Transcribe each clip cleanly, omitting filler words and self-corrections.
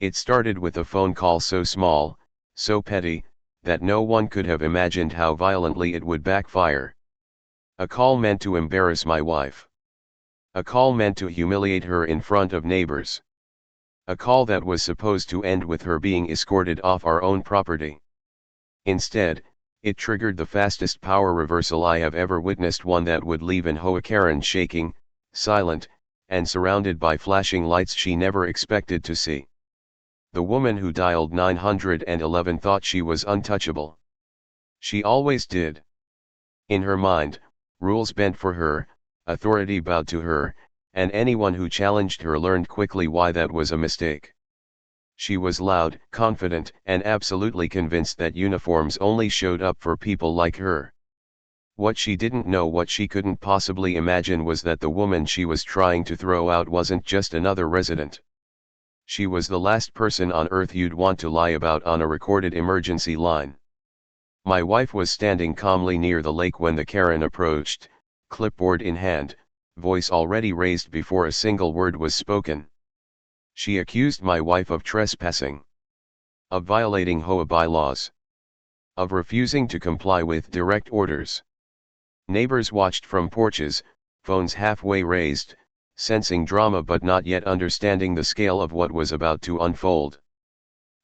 It started with a phone call so small, so petty, that no one could have imagined how violently it would backfire. A call meant to embarrass my wife. A call meant to humiliate her in front of neighbors. A call that was supposed to end with her being escorted off our own property. Instead, it triggered the fastest power reversal I have ever witnessed, one that would leave an HOA Karen shaking, silent, and surrounded by flashing lights she never expected to see. The woman who dialed 911 thought she was untouchable. She always did. In her mind, rules bent for her, authority bowed to her, and anyone who challenged her learned quickly why that was a mistake. She was loud, confident, and absolutely convinced that uniforms only showed up for people like her. What she didn't know, what she couldn't possibly imagine, was that the woman she was trying to throw out wasn't just another resident. She was the last person on earth you'd want to lie about on a recorded emergency line. My wife was standing calmly near the lake when the Karen approached, clipboard in hand, voice already raised before a single word was spoken. She accused my wife of trespassing, of violating HOA bylaws, of refusing to comply with direct orders. Neighbors watched from porches, phones halfway raised, sensing drama but not yet understanding the scale of what was about to unfold.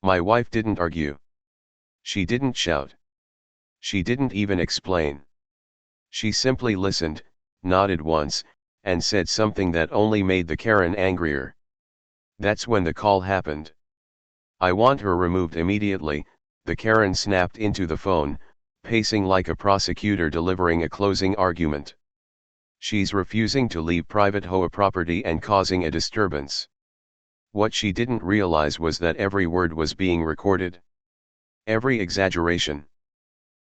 My wife didn't argue. She didn't shout. She didn't even explain. She simply listened, nodded once, and said something that only made the Karen angrier. That's when the call happened. "I want her removed immediately," the Karen snapped into the phone, pacing like a prosecutor delivering a closing argument. "She's refusing to leave private HOA property and causing a disturbance." What she didn't realize was that every word was being recorded. Every exaggeration.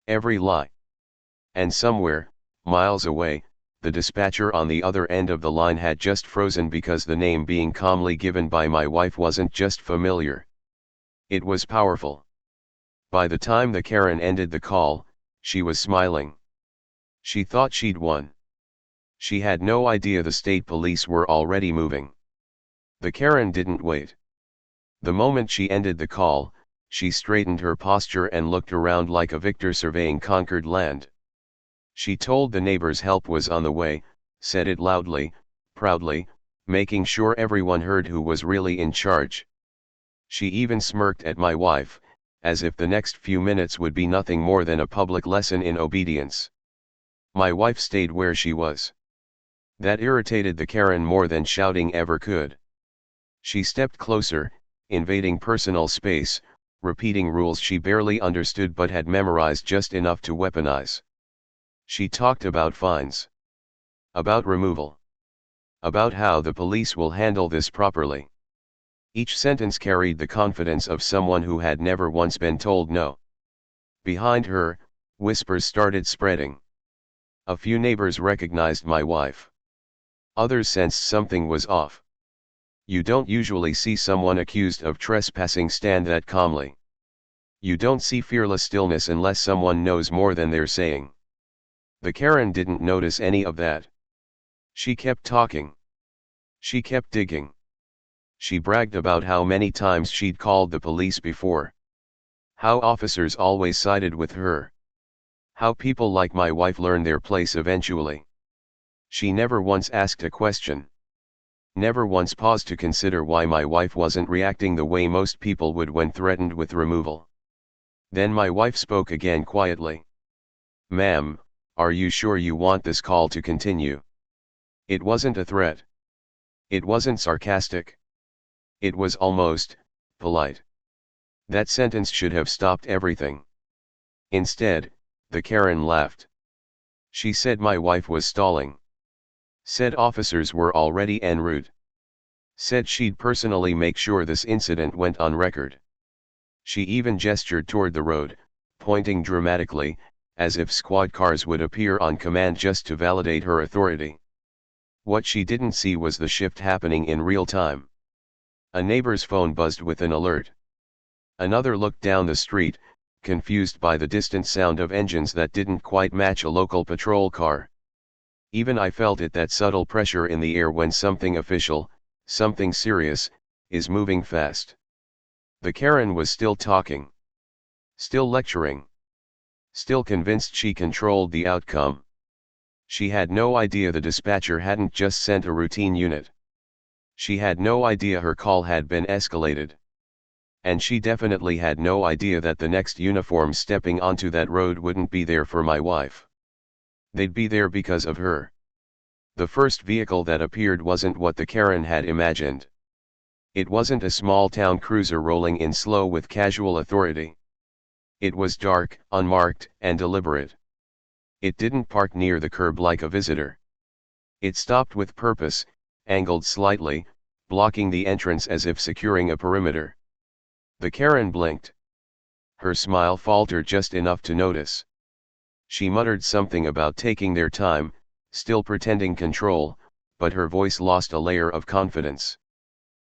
Every lie. And somewhere, miles away, the dispatcher on the other end of the line had just frozen because the name being calmly given by my wife wasn't just familiar. It was powerful. By the time the Karen ended the call, she was smiling. She thought she'd won. She had no idea the state police were already moving. The Karen didn't wait. The moment she ended the call, she straightened her posture and looked around like a victor surveying conquered land. She told the neighbors help was on the way, said it loudly, proudly, making sure everyone heard who was really in charge. She even smirked at my wife, as if the next few minutes would be nothing more than a public lesson in obedience. My wife stayed where she was. That irritated the Karen more than shouting ever could. She stepped closer, invading personal space, repeating rules she barely understood but had memorized just enough to weaponize. She talked about fines. About removal. About how the police will handle this properly. Each sentence carried the confidence of someone who had never once been told no. Behind her, whispers started spreading. A few neighbors recognized my wife. Others sensed something was off. You don't usually see someone accused of trespassing stand that calmly. You don't see fearless stillness unless someone knows more than they're saying. The Karen didn't notice any of that. She kept talking. She kept digging. She bragged about how many times she'd called the police before. How officers always sided with her. How people like my wife learn their place eventually. She never once asked a question. Never once paused to consider why my wife wasn't reacting the way most people would when threatened with removal. Then my wife spoke again quietly. "Ma'am, are you sure you want this call to continue?" It wasn't a threat. It wasn't sarcastic. It was almost polite. That sentence should have stopped everything. Instead, the Karen laughed. She said my wife was stalling. Said officers were already en route. Said she'd personally make sure this incident went on record. She even gestured toward the road, pointing dramatically, as if squad cars would appear on command just to validate her authority. What she didn't see was the shift happening in real time. A neighbor's phone buzzed with an alert. Another looked down the street, confused by the distant sound of engines that didn't quite match a local patrol car. Even I felt it, that subtle pressure in the air when something official, something serious, is moving fast. The Karen was still talking. Still lecturing. Still convinced she controlled the outcome. She had no idea the dispatcher hadn't just sent a routine unit. She had no idea her call had been escalated. And she definitely had no idea that the next uniform stepping onto that road wouldn't be there for my wife. They'd be there because of her. The first vehicle that appeared wasn't what the Karen had imagined. It wasn't a small town cruiser rolling in slow with casual authority. It was dark, unmarked, and deliberate. It didn't park near the curb like a visitor. It stopped with purpose, angled slightly, blocking the entrance as if securing a perimeter. The Karen blinked. Her smile faltered just enough to notice. She muttered something about taking their time, still pretending control, but her voice lost a layer of confidence.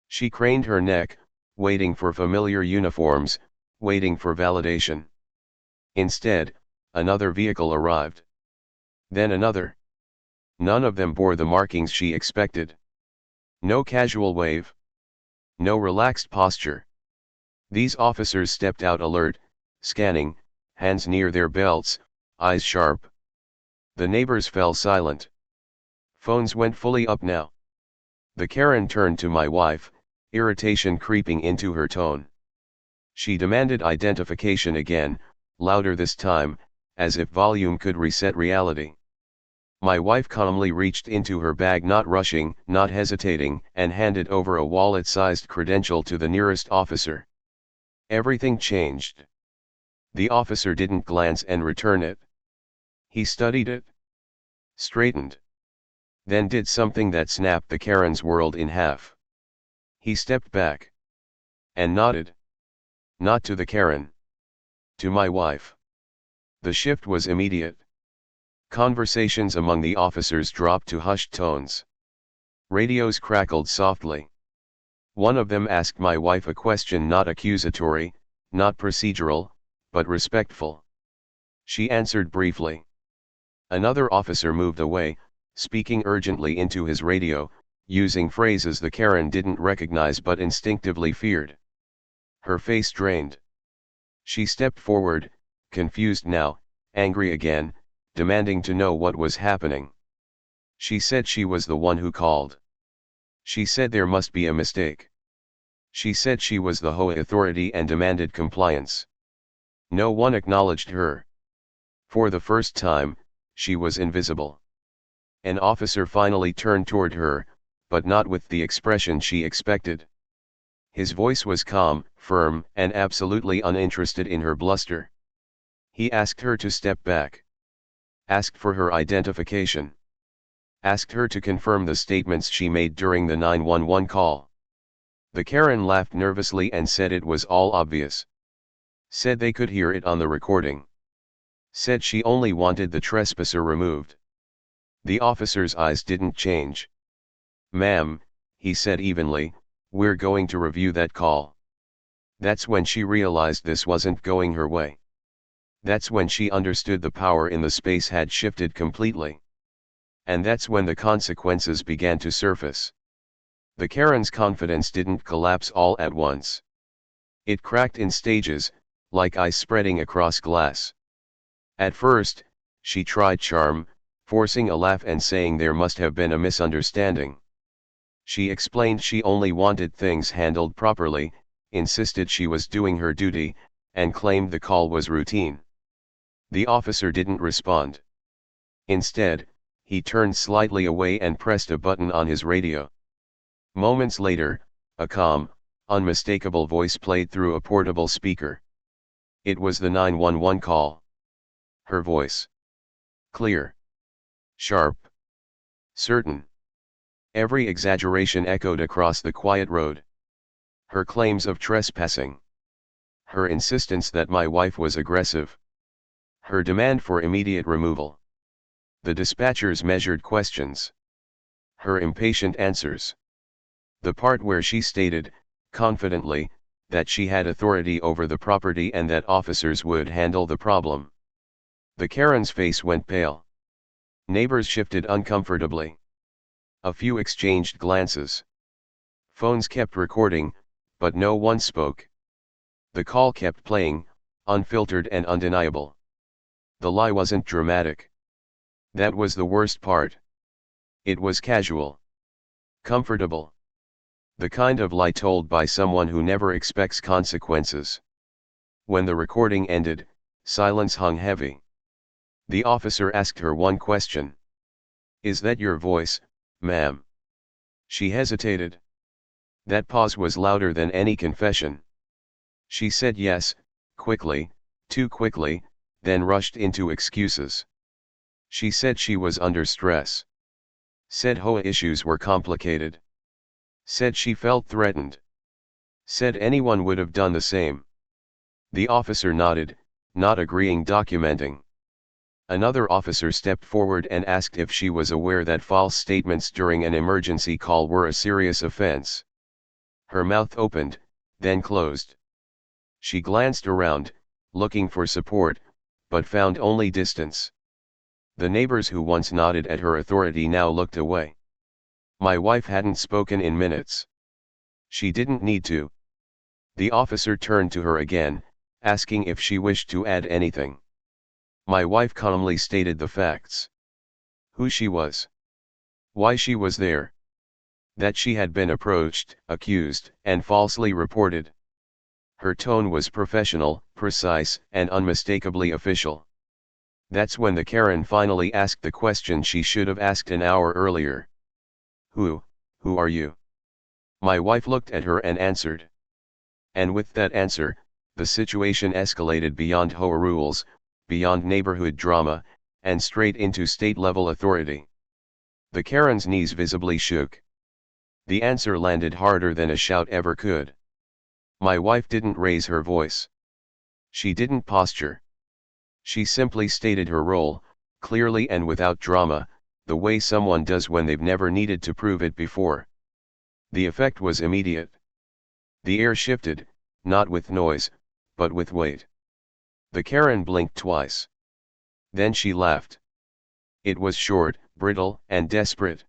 She craned her neck, waiting for familiar uniforms, waiting for validation. Instead, another vehicle arrived. Then another. None of them bore the markings she expected. No casual wave. No relaxed posture. These officers stepped out alert, scanning, hands near their belts, eyes sharp. The neighbors fell silent. Phones went fully up now. The Karen turned to my wife, irritation creeping into her tone. She demanded identification again, louder this time, as if volume could reset reality. My wife calmly reached into her bag, not rushing, not hesitating, and handed over a wallet-sized credential to the nearest officer. Everything changed. The officer didn't glance and return it. He studied it. Straightened. Then did something that snapped the Karen's world in half. He stepped back. And nodded. Not to the Karen. To my wife. The shift was immediate. Conversations among the officers dropped to hushed tones. Radios crackled softly. One of them asked my wife a question, not accusatory, not procedural, but respectful. She answered briefly. Another officer moved away, speaking urgently into his radio, using phrases the Karen didn't recognize but instinctively feared. Her face drained. She stepped forward, confused now, angry again, demanding to know what was happening. She said she was the one who called. She said there must be a mistake. She said she was the HOA authority and demanded compliance. No one acknowledged her. For the first time, she was invisible. An officer finally turned toward her, but not with the expression she expected. His voice was calm, firm, and absolutely uninterested in her bluster. He asked her to step back. Asked for her identification. Asked her to confirm the statements she made during the 911 call. The Karen laughed nervously and said it was all obvious. Said they could hear it on the recording. Said she only wanted the trespasser removed. The officer's eyes didn't change. "Ma'am," he said evenly, "we're going to review that call." That's when she realized this wasn't going her way. That's when she understood the power in the space had shifted completely. And that's when the consequences began to surface. The Karen's confidence didn't collapse all at once. It cracked in stages, like ice spreading across glass. At first, she tried charm, forcing a laugh and saying there must have been a misunderstanding. She explained she only wanted things handled properly, insisted she was doing her duty, and claimed the call was routine. The officer didn't respond. Instead, he turned slightly away and pressed a button on his radio. Moments later, a calm, unmistakable voice played through a portable speaker. It was the 911 call. Her voice. Clear. Sharp. Certain. Every exaggeration echoed across the quiet road. Her claims of trespassing. Her insistence that my wife was aggressive. Her demand for immediate removal. The dispatcher's measured questions. Her impatient answers. The part where she stated, confidently, that she had authority over the property and that officers would handle the problem. The Karen's face went pale. Neighbors shifted uncomfortably. A few exchanged glances. Phones kept recording, but no one spoke. The call kept playing, unfiltered and undeniable. The lie wasn't dramatic. That was the worst part. It was casual. Comfortable. The kind of lie told by someone who never expects consequences. When the recording ended, silence hung heavy. The officer asked her one question. "Is that your voice, ma'am?" She hesitated. That pause was louder than any confession. She said yes, quickly, too quickly, then rushed into excuses. She said she was under stress. Said HOA issues were complicated. Said she felt threatened. Said anyone would have done the same. The officer nodded, not agreeing, documenting. Another officer stepped forward and asked if she was aware that false statements during an emergency call were a serious offense. Her mouth opened, then closed. She glanced around, looking for support, but found only distance. The neighbors who once nodded at her authority now looked away. My wife hadn't spoken in minutes. She didn't need to. The officer turned to her again, asking if she wished to add anything. My wife calmly stated the facts. Who she was. Why she was there. That she had been approached, accused, and falsely reported. Her tone was professional, precise, and unmistakably official. That's when the Karen finally asked the question she should have asked an hour earlier. Who are you? My wife looked at her and answered. And with that answer, the situation escalated beyond HOA rules, beyond neighborhood drama, and straight into state-level authority. The Karen's knees visibly shook. The answer landed harder than a shout ever could. My wife didn't raise her voice. She didn't posture. She simply stated her role, clearly and without drama, the way someone does when they've never needed to prove it before. The effect was immediate. The air shifted, not with noise, but with weight. The Karen blinked twice. Then she laughed. It was short, brittle, and desperate.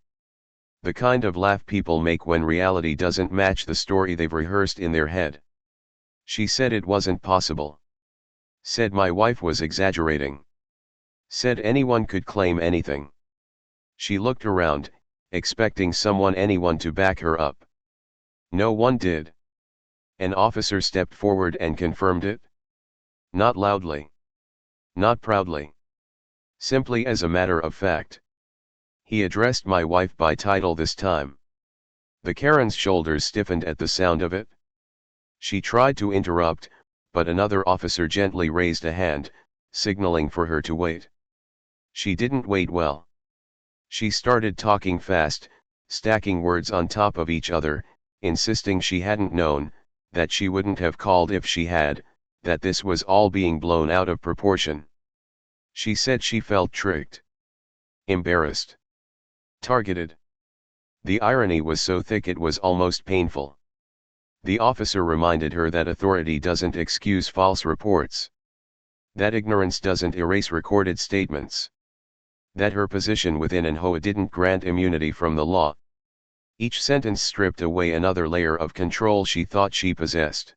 The kind of laugh people make when reality doesn't match the story they've rehearsed in their head. She said it wasn't possible. Said my wife was exaggerating. Said anyone could claim anything. She looked around, expecting anyone to back her up. No one did. An officer stepped forward and confirmed it. Not loudly. Not proudly. Simply as a matter of fact. He addressed my wife by title this time. The Karen's shoulders stiffened at the sound of it. She tried to interrupt, but another officer gently raised a hand, signaling for her to wait. She didn't wait well. She started talking fast, stacking words on top of each other, insisting she hadn't known, that she wouldn't have called if she had, that this was all being blown out of proportion. She said she felt tricked. Embarrassed. Targeted. The irony was so thick it was almost painful. The officer reminded her that authority doesn't excuse false reports. That ignorance doesn't erase recorded statements. That her position within an HOA didn't grant immunity from the law. Each sentence stripped away another layer of control she thought she possessed.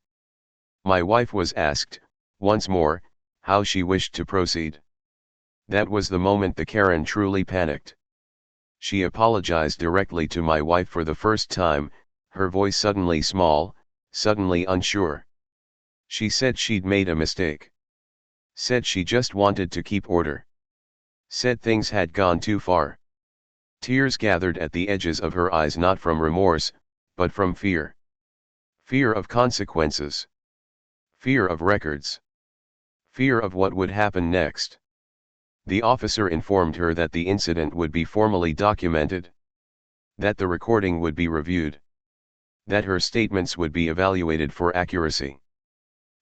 My wife was asked, once more, how she wished to proceed. That was the moment the Karen truly panicked. She apologized directly to my wife for the first time, her voice suddenly small, suddenly unsure. She said she'd made a mistake. Said she just wanted to keep order. Said things had gone too far. Tears gathered at the edges of her eyes, not from remorse, but from fear. Fear of consequences. Fear of records. Fear of what would happen next. The officer informed her that the incident would be formally documented. That the recording would be reviewed. That her statements would be evaluated for accuracy.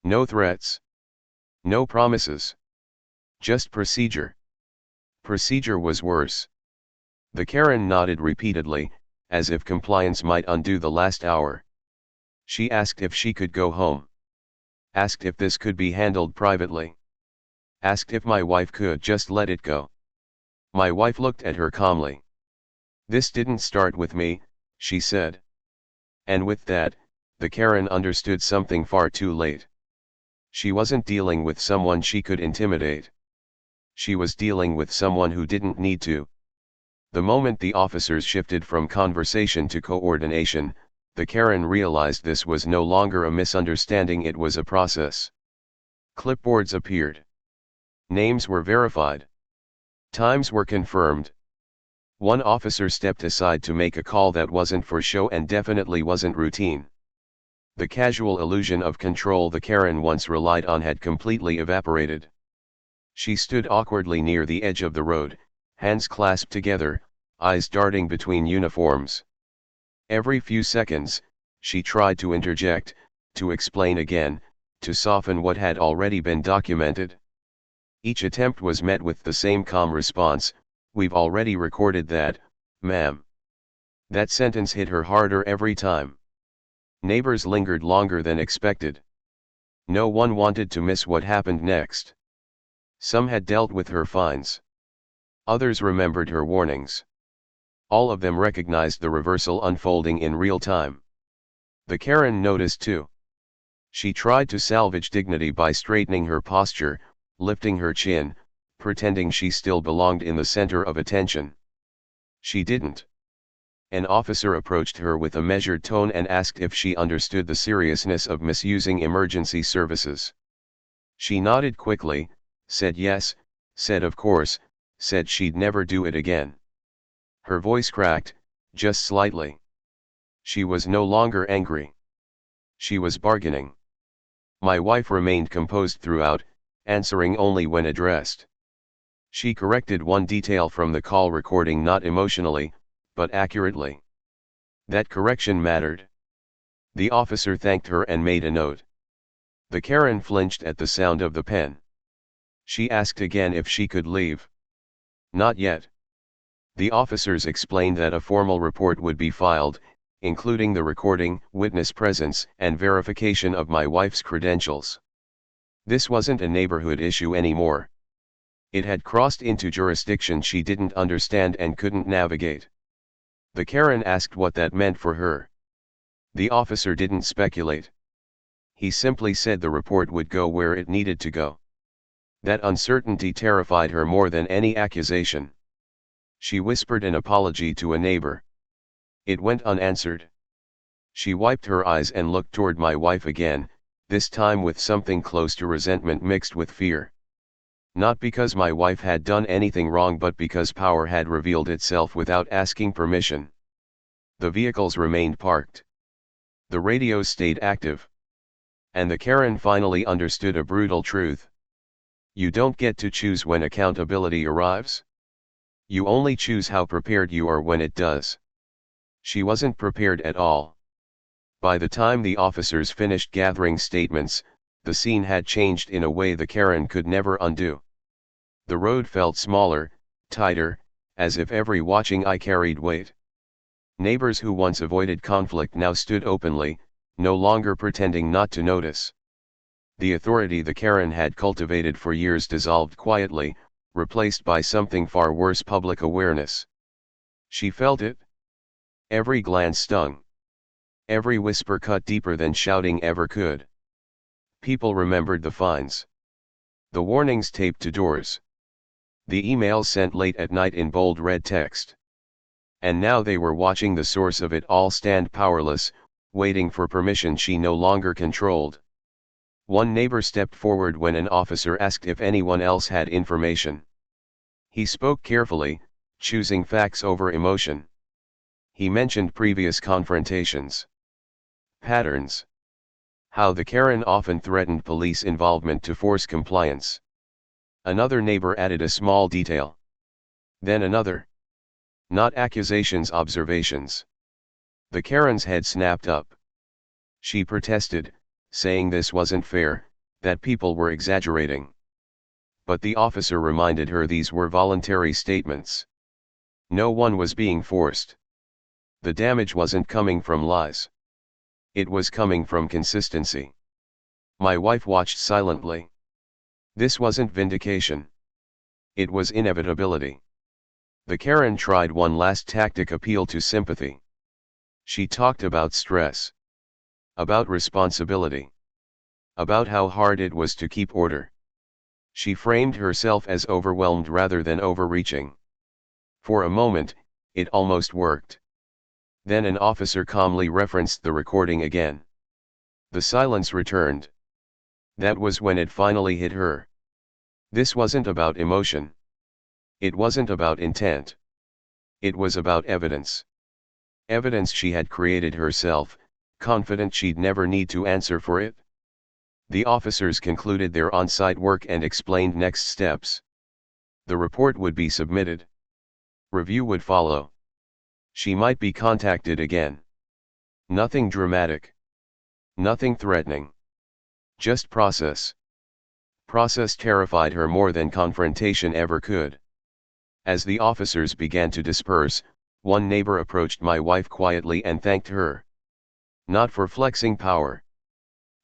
No threats. No promises. Just procedure. Procedure was worse. The Karen nodded repeatedly, as if compliance might undo the last hour. She asked if she could go home. Asked if this could be handled privately. Asked if my wife could just let it go. My wife looked at her calmly. This didn't start with me, she said. And with that, the Karen understood something far too late. She wasn't dealing with someone she could intimidate. She was dealing with someone who didn't need to. The moment the officers shifted from conversation to coordination, the Karen realized this was no longer a misunderstanding, it was a process. Clipboards appeared. Names were verified. Times were confirmed. One officer stepped aside to make a call that wasn't for show and definitely wasn't routine. The casual illusion of control the Karen once relied on had completely evaporated. She stood awkwardly near the edge of the road, hands clasped together, eyes darting between uniforms. Every few seconds, she tried to interject, to explain again, to soften what had already been documented. Each attempt was met with the same calm response, "We've already recorded that, ma'am." That sentence hit her harder every time. Neighbors lingered longer than expected. No one wanted to miss what happened next. Some had dealt with her fines. Others remembered her warnings. All of them recognized the reversal unfolding in real time. The Karen noticed too. She tried to salvage dignity by straightening her posture, lifting her chin, pretending she still belonged in the center of attention. She didn't. An officer approached her with a measured tone and asked if she understood the seriousness of misusing emergency services. She nodded quickly, said yes, said of course, said she'd never do it again. Her voice cracked, just slightly. She was no longer angry. She was bargaining. My wife remained composed throughout, answering only when addressed. She corrected one detail from the call recording, not emotionally, but accurately. That correction mattered. The officer thanked her and made a note. The Karen flinched at the sound of the pen. She asked again if she could leave. Not yet. The officers explained that a formal report would be filed, including the recording, witness presence, and verification of my wife's credentials. This wasn't a neighborhood issue anymore. It had crossed into jurisdiction she didn't understand and couldn't navigate. The Karen asked what that meant for her. The officer didn't speculate. He simply said the report would go where it needed to go. That uncertainty terrified her more than any accusation. She whispered an apology to a neighbor. It went unanswered. She wiped her eyes and looked toward my wife again, this time with something close to resentment mixed with fear. Not because my wife had done anything wrong, but because power had revealed itself without asking permission. The vehicles remained parked. The radios stayed active. And the Karen finally understood a brutal truth. You don't get to choose when accountability arrives. You only choose how prepared you are when it does. She wasn't prepared at all. By the time the officers finished gathering statements, the scene had changed in a way the Karen could never undo. The road felt smaller, tighter, as if every watching eye carried weight. Neighbors who once avoided conflict now stood openly, no longer pretending not to notice. The authority the Karen had cultivated for years dissolved quietly, replaced by something far worse: public awareness. She felt it. Every glance stung. Every whisper cut deeper than shouting ever could. People remembered the fines. The warnings taped to doors. The emails sent late at night in bold red text. And now they were watching the source of it all stand powerless, waiting for permission she no longer controlled. One neighbor stepped forward when an officer asked if anyone else had information. He spoke carefully, choosing facts over emotion. He mentioned previous confrontations. Patterns. How the Karen often threatened police involvement to force compliance. Another neighbor added a small detail. Then another. Not accusations, observations. The Karen's head snapped up. She protested, saying this wasn't fair, that people were exaggerating. But the officer reminded her these were voluntary statements. No one was being forced. The damage wasn't coming from lies. It was coming from consistency. My wife watched silently. This wasn't vindication. It was inevitability. The Karen tried one last tactic: appeal to sympathy. She talked about stress. About responsibility. about how hard it was to keep order. She framed herself as overwhelmed rather than overreaching. For a moment, it almost worked. Then an officer calmly referenced the recording again. The silence returned. That was when it finally hit her. This wasn't about emotion. It wasn't about intent. It was about evidence. Evidence she had created herself, confident she'd never need to answer for it. The officers concluded their on-site work and explained next steps. The report would be submitted. Review would follow. She might be contacted again. Nothing dramatic. Nothing threatening. Just process. Process terrified her more than confrontation ever could. As the officers began to disperse, one neighbor approached my wife quietly and thanked her. Not for flexing power.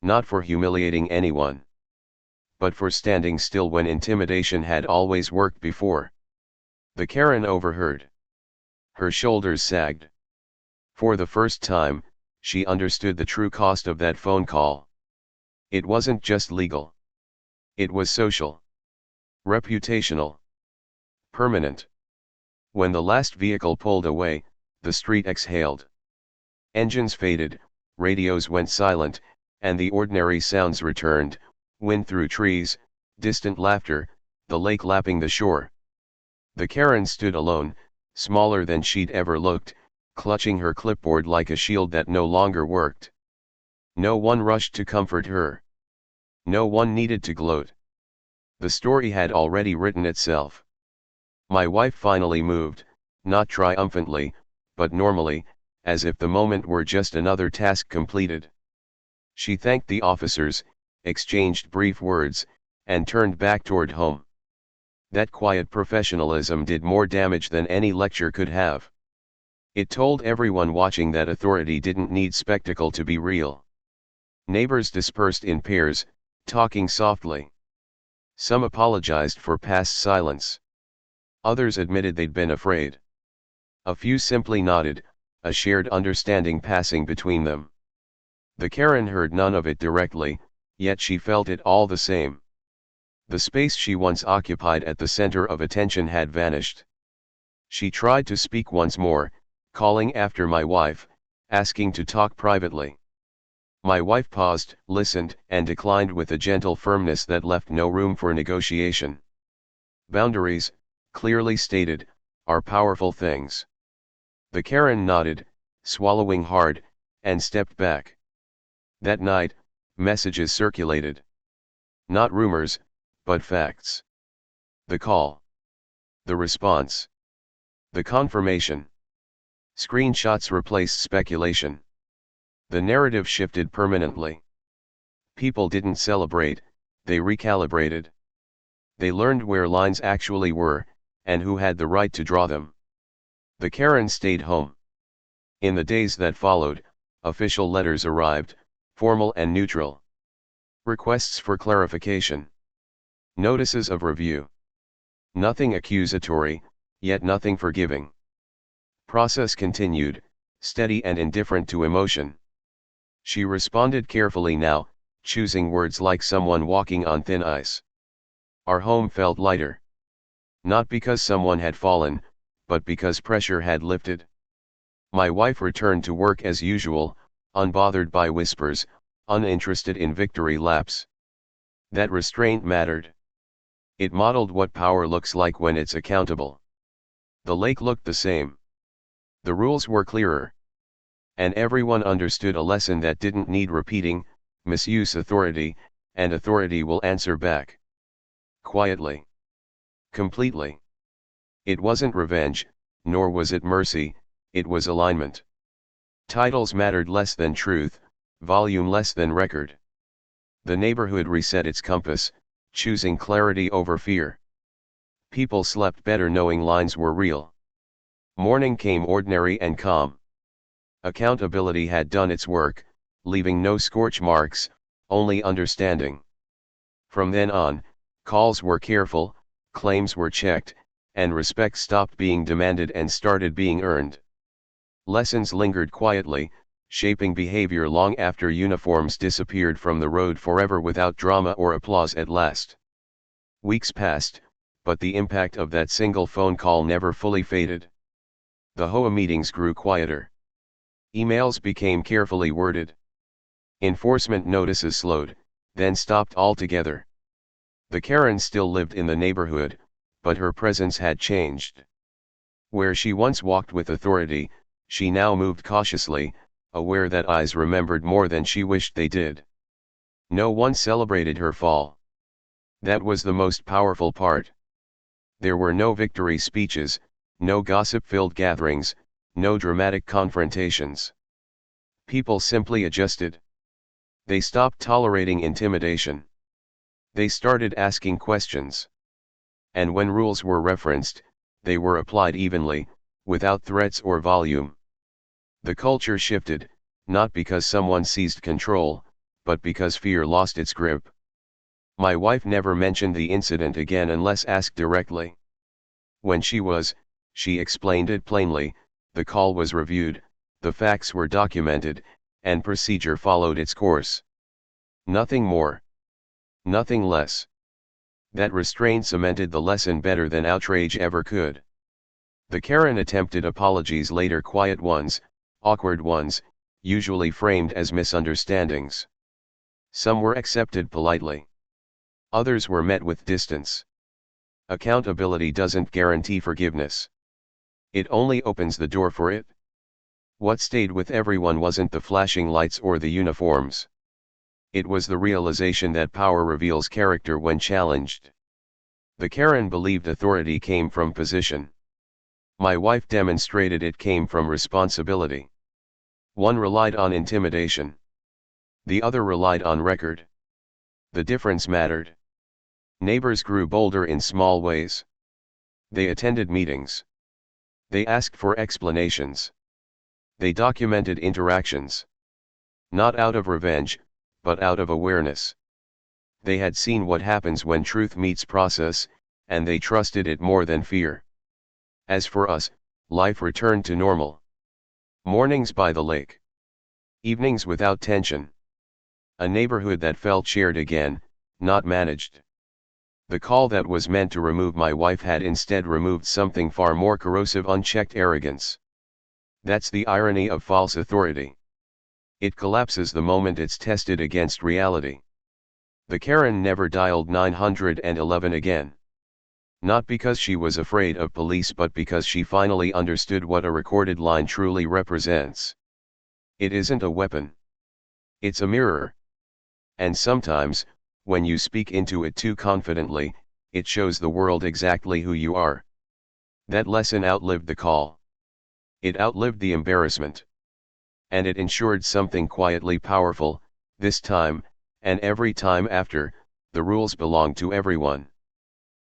Not for humiliating anyone. But for standing still when intimidation had always worked before. The Karen overheard. Her shoulders sagged. For the first time, she understood the true cost of that phone call. It wasn't just legal. It was social. Reputational. Permanent. When the last vehicle pulled away, the street exhaled. Engines faded, radios went silent, and the ordinary sounds returned: wind through trees, distant laughter, the lake lapping the shore. The Karen stood alone, smaller than she'd ever looked, clutching her clipboard like a shield that no longer worked. No one rushed to comfort her. No one needed to gloat. The story had already written itself. My wife finally moved, not triumphantly, but normally, as if the moment were just another task completed. She thanked the officers, exchanged brief words, and turned back toward home. That quiet professionalism did more damage than any lecture could have. It told everyone watching that authority didn't need spectacle to be real. Neighbors dispersed in pairs, talking softly. Some apologized for past silence. Others admitted they'd been afraid. A few simply nodded, a shared understanding passing between them. The Karen heard none of it directly, yet she felt it all the same. The space she once occupied at the center of attention had vanished. She tried to speak once more, calling after my wife, asking to talk privately. My wife paused, listened, and declined with a gentle firmness that left no room for negotiation. Boundaries, clearly stated, are powerful things. The Karen nodded, swallowing hard, and stepped back. That night, messages circulated. Not rumors, but facts. The call. The response. The confirmation. Screenshots replaced speculation. The narrative shifted permanently. People didn't celebrate, they recalibrated. They learned where lines actually were, and who had the right to draw them. The Karen stayed home. In the days that followed, official letters arrived, formal and neutral. Requests for clarification. Notices of review. Nothing accusatory, yet nothing forgiving. Process continued, steady and indifferent to emotion. She responded carefully now, choosing words like someone walking on thin ice. Our home felt lighter. Not because someone had fallen, but because pressure had lifted. My wife returned to work as usual, unbothered by whispers, uninterested in victory laps. That restraint mattered. It modeled what power looks like when it's accountable. The lake looked the same. The rules were clearer. And everyone understood a lesson that didn't need repeating: misuse authority, and authority will answer back. Quietly. Completely. It wasn't revenge, nor was it mercy, it was alignment. Titles mattered less than truth, volume less than record. The neighborhood reset its compass, choosing clarity over fear. People slept better knowing lines were real. Morning came ordinary and calm. Accountability had done its work, leaving no scorch marks, only understanding. From then on, calls were careful, claims were checked, and respect stopped being demanded and started being earned. Lessons lingered quietly, shaping behavior long after uniforms disappeared from the road forever without drama or applause at last. Weeks passed, but the impact of that single phone call never fully faded. The HOA meetings grew quieter. Emails became carefully worded. Enforcement notices slowed, then stopped altogether. The Karen still lived in the neighborhood, but her presence had changed. Where she once walked with authority, she now moved cautiously, aware that eyes remembered more than she wished they did. No one celebrated her fall. That was the most powerful part. There were no victory speeches, no gossip-filled gatherings, no dramatic confrontations. People simply adjusted. They stopped tolerating intimidation. They started asking questions. And when rules were referenced, they were applied evenly, without threats or volume. The culture shifted, not because someone seized control, but because fear lost its grip. My wife never mentioned the incident again unless asked directly. When she explained it plainly, the call was reviewed, the facts were documented, and procedure followed its course. Nothing more. Nothing less. That restraint cemented the lesson better than outrage ever could. The Karen attempted apologies later, quiet ones, awkward ones, usually framed as misunderstandings. Some were accepted politely. Others were met with distance. Accountability doesn't guarantee forgiveness. It only opens the door for it. What stayed with everyone wasn't the flashing lights or the uniforms. It was the realization that power reveals character when challenged. The Karen believed authority came from position. My wife demonstrated it came from responsibility. One relied on intimidation. The other relied on record. The difference mattered. Neighbors grew bolder in small ways. They attended meetings. They asked for explanations. They documented interactions. Not out of revenge, but out of awareness. They had seen what happens when truth meets process, and they trusted it more than fear. As for us, life returned to normal. Mornings by the lake. Evenings without tension. A neighborhood that felt shared again, not managed. The call that was meant to remove my wife had instead removed something far more corrosive: unchecked arrogance. That's the irony of false authority. It collapses the moment it's tested against reality. The Karen never dialed 911 again. Not because she was afraid of police, but because she finally understood what a recorded line truly represents. It isn't a weapon. It's a mirror. And sometimes, when you speak into it too confidently, it shows the world exactly who you are. That lesson outlived the call. It outlived the embarrassment. And it ensured something quietly powerful: this time, and every time after, the rules belong to everyone.